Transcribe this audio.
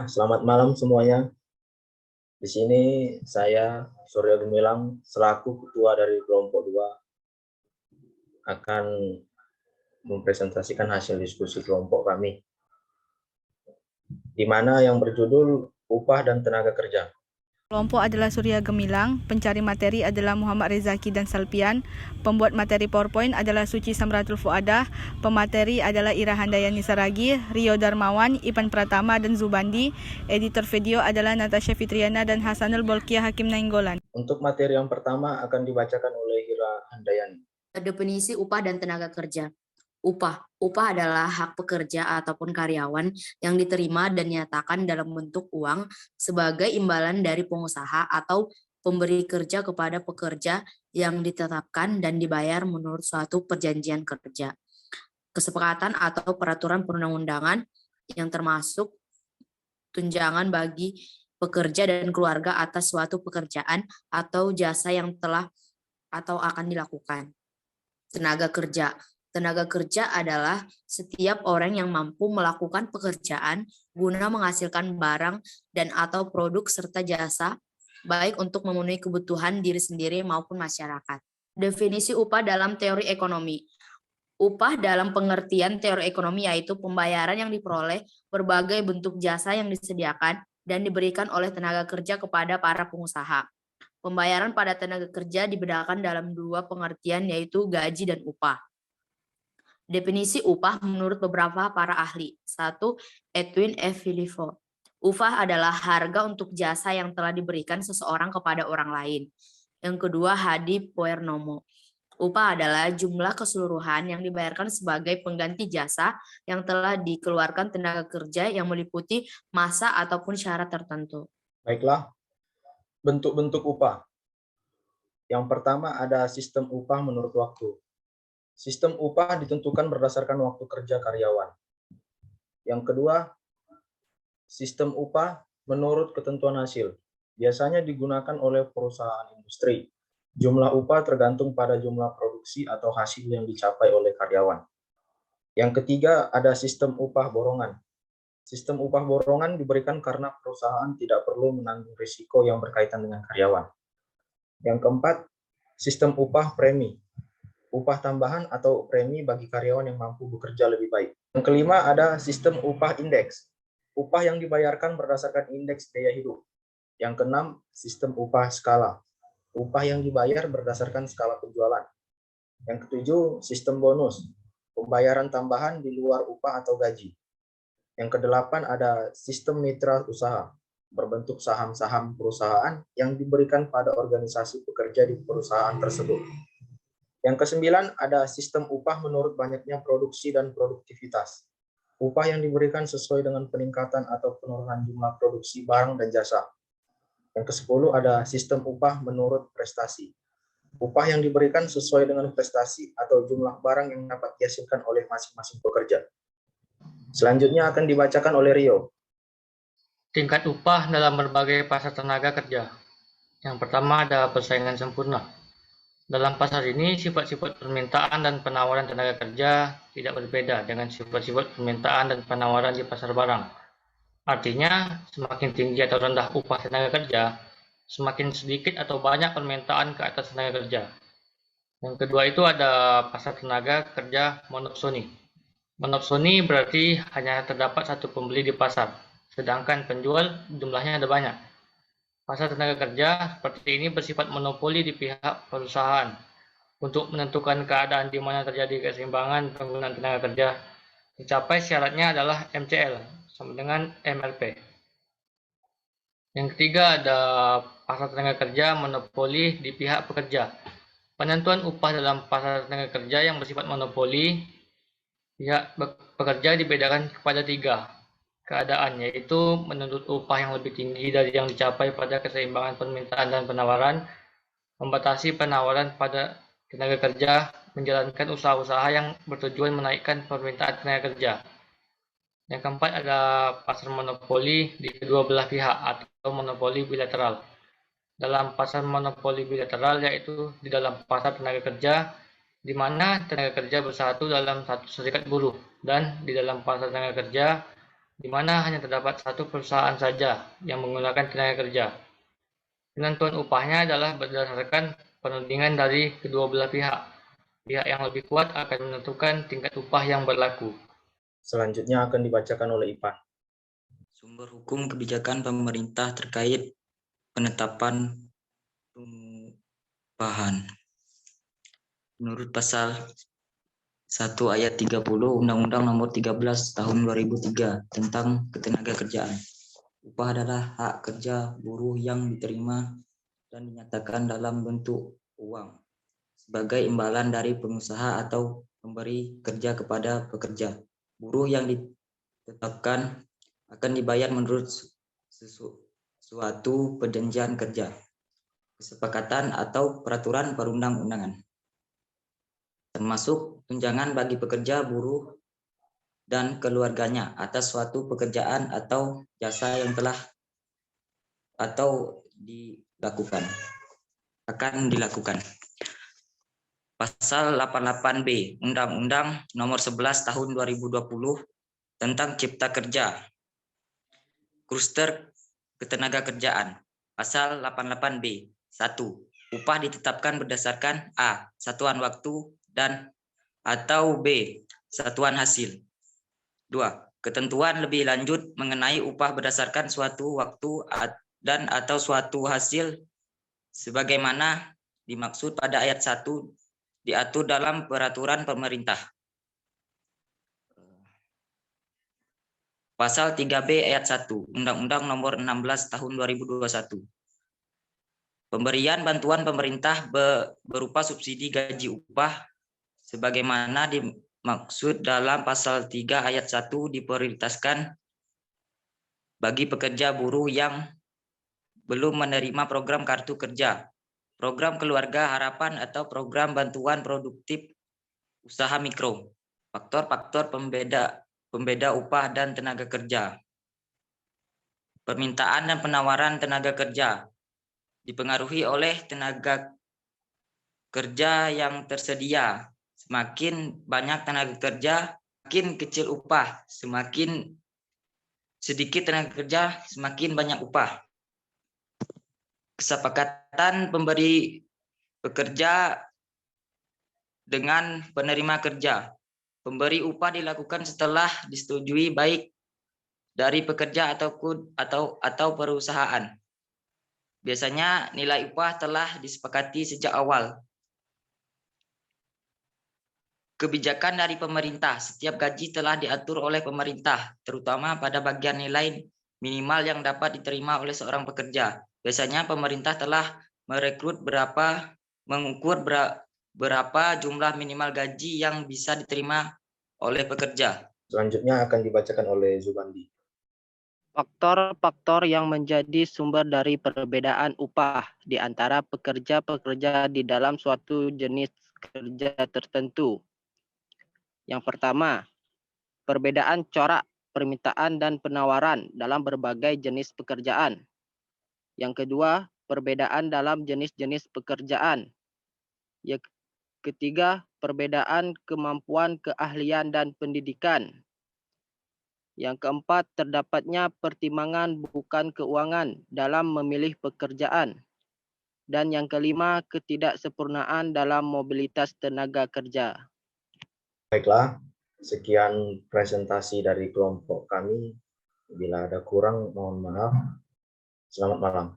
Selamat malam semuanya. Di sini saya, Surya Gemilang, selaku ketua dari kelompok 2, akan mempresentasikan hasil diskusi kelompok kami, di mana yang berjudul upah dan tenaga kerja. Kelompok adalah Surya Gemilang, pencari materi adalah Muhammad Rezaki dan Salpian, pembuat materi PowerPoint adalah Suci Samratul Fuadah, pemateri adalah Ira Handayani Saragi, Rio Darmawan, Ipan Pratama dan Zubandi, editor video adalah Natasha Fitriana dan Hasanul Bolkiah Hakim Nainggolan. Untuk materi yang pertama akan dibacakan oleh Ira Handayani. Definisi upah dan tenaga kerja. Upah adalah hak pekerja ataupun karyawan yang diterima dan dinyatakan dalam bentuk uang sebagai imbalan dari pengusaha atau pemberi kerja kepada pekerja yang ditetapkan dan dibayar menurut suatu perjanjian kerja, kesepakatan atau peraturan perundang-undangan yang termasuk tunjangan bagi pekerja dan keluarga atas suatu pekerjaan atau jasa yang telah atau akan dilakukan. Tenaga kerja. Tenaga kerja adalah setiap orang yang mampu melakukan pekerjaan guna menghasilkan barang dan atau produk serta jasa, baik untuk memenuhi kebutuhan diri sendiri maupun masyarakat. Definisi upah dalam teori ekonomi. Upah dalam pengertian teori ekonomi yaitu pembayaran yang diperoleh berbagai bentuk jasa yang disediakan dan diberikan oleh tenaga kerja kepada para pengusaha. Pembayaran pada tenaga kerja dibedakan dalam dua pengertian yaitu gaji dan upah. Definisi upah menurut beberapa para ahli. 1. Edwin F. Filifo. Upah adalah harga untuk jasa yang telah diberikan seseorang kepada orang lain. Yang kedua, Hadi Poernomo. Upah adalah jumlah keseluruhan yang dibayarkan sebagai pengganti jasa yang telah dikeluarkan tenaga kerja yang meliputi masa ataupun syarat tertentu. Baiklah, bentuk-bentuk upah. Yang pertama ada sistem upah menurut waktu. Sistem upah ditentukan berdasarkan waktu kerja karyawan. Yang kedua, sistem upah menurut ketentuan hasil. Biasanya digunakan oleh perusahaan industri. Jumlah upah tergantung pada jumlah produksi atau hasil yang dicapai oleh karyawan. Yang ketiga, ada sistem upah borongan. Sistem upah borongan diberikan karena perusahaan tidak perlu menanggung risiko yang berkaitan dengan karyawan. Yang keempat, sistem upah premi. Upah tambahan atau premi bagi karyawan yang mampu bekerja lebih baik. Yang kelima ada sistem upah indeks. Upah yang dibayarkan berdasarkan indeks daya hidup. Yang keenam, sistem upah skala. Upah yang dibayar berdasarkan skala penjualan. Yang ketujuh, sistem bonus. Pembayaran tambahan di luar upah atau gaji. Yang kedelapan ada sistem mitra usaha. Berbentuk saham-saham perusahaan yang diberikan pada organisasi pekerja di perusahaan tersebut. Yang kesembilan ada sistem upah menurut banyaknya produksi dan produktivitas. Upah yang diberikan sesuai dengan peningkatan atau penurunan jumlah produksi barang dan jasa. Yang kesepuluh ada sistem upah menurut prestasi. Upah yang diberikan sesuai dengan prestasi atau jumlah barang yang dapat dihasilkan oleh masing-masing pekerja. Selanjutnya akan dibacakan oleh Rio. Tingkat upah dalam berbagai pasar tenaga kerja. Yang pertama ada persaingan sempurna. Dalam pasar ini, sifat-sifat permintaan dan penawaran tenaga kerja tidak berbeda dengan sifat-sifat permintaan dan penawaran di pasar barang. Artinya, semakin tinggi atau rendah upah tenaga kerja, semakin sedikit atau banyak permintaan ke atas tenaga kerja. Yang kedua itu ada pasar tenaga kerja monopsoni. Monopsoni berarti hanya terdapat satu pembeli di pasar, sedangkan penjual jumlahnya ada banyak. Pasar tenaga kerja seperti ini bersifat monopoli di pihak perusahaan. Untuk menentukan keadaan di mana terjadi keseimbangan penggunaan tenaga kerja, tercapai syaratnya adalah MCL sama dengan MLP. Yang ketiga ada pasar tenaga kerja monopoli di pihak pekerja. Penentuan upah dalam pasar tenaga kerja yang bersifat monopoli pihak pekerja dibedakan kepada tiga keadaan, yaitu menuntut upah yang lebih tinggi dari yang dicapai pada keseimbangan permintaan dan penawaran, membatasi penawaran pada tenaga kerja, menjalankan usaha-usaha yang bertujuan menaikkan permintaan tenaga kerja. Yang keempat ada pasar monopoli di kedua belah pihak atau monopoli bilateral. Dalam pasar monopoli bilateral yaitu di dalam pasar tenaga kerja di mana tenaga kerja bersatu dalam satu serikat buruh, dan di dalam pasar tenaga kerja di mana hanya terdapat satu perusahaan saja yang menggunakan tenaga kerja. Penentuan upahnya adalah berdasarkan penundingan dari kedua belah pihak. Pihak yang lebih kuat akan menentukan tingkat upah yang berlaku. Selanjutnya akan dibacakan oleh Ipan. Sumber hukum kebijakan pemerintah terkait penetapan upahan. Menurut pasal 1 ayat 30 Undang-Undang Nomor 13 Tahun 2003 tentang Ketenagakerjaan, upah adalah hak kerja buruh yang diterima dan dinyatakan dalam bentuk uang sebagai imbalan dari pengusaha atau pemberi kerja kepada pekerja. Buruh yang ditetapkan akan dibayar menurut suatu perjanjian kerja, kesepakatan atau peraturan perundang-undangan, termasuk tunjangan bagi pekerja buruh dan keluarganya atas suatu pekerjaan atau jasa yang telah atau akan dilakukan. Pasal 88B Undang-Undang Nomor 11 Tahun 2020 tentang Cipta Kerja, Kluster Ketenagakerjaan. Pasal 88B 1. Upah ditetapkan berdasarkan A. Satuan waktu dan atau B. Satuan hasil. 2. Ketentuan lebih lanjut mengenai upah berdasarkan suatu waktu dan atau suatu hasil sebagaimana dimaksud pada ayat 1 diatur dalam peraturan pemerintah. Pasal 3B ayat 1 Undang-Undang Nomor 16 Tahun 2021. Pemberian bantuan pemerintah berupa subsidi gaji upah sebagaimana dimaksud dalam pasal 3 ayat 1 diprioritaskan bagi pekerja buruh yang belum menerima program kartu kerja, program keluarga harapan atau program bantuan produktif usaha mikro. Faktor-faktor pembeda upah dan tenaga kerja. Permintaan dan penawaran tenaga kerja dipengaruhi oleh tenaga kerja yang tersedia. Semakin banyak tenaga kerja, semakin kecil upah. Semakin sedikit tenaga kerja, semakin banyak upah. Kesepakatan pemberi pekerja dengan penerima kerja. Pemberi upah dilakukan setelah disetujui baik dari pekerja atau perusahaan. Biasanya nilai upah telah disepakati sejak awal. Kebijakan dari pemerintah. Setiap gaji telah diatur oleh pemerintah, terutama pada bagian nilai minimal yang dapat diterima oleh seorang pekerja. Biasanya pemerintah telah mengukur berapa jumlah minimal gaji yang bisa diterima oleh pekerja. Selanjutnya akan dibacakan oleh Zubandi. Faktor-faktor yang menjadi sumber dari perbedaan upah di antara pekerja-pekerja di dalam suatu jenis kerja tertentu. Yang pertama, perbedaan corak permintaan dan penawaran dalam berbagai jenis pekerjaan. Yang kedua, perbedaan dalam jenis-jenis pekerjaan. Yang ketiga, perbedaan kemampuan, keahlian, dan pendidikan. Yang keempat, terdapatnya pertimbangan bukan keuangan dalam memilih pekerjaan. Dan yang kelima, ketidaksempurnaan dalam mobilitas tenaga kerja. Baiklah, sekian presentasi dari kelompok kami. Bila ada kurang, mohon maaf. Selamat malam.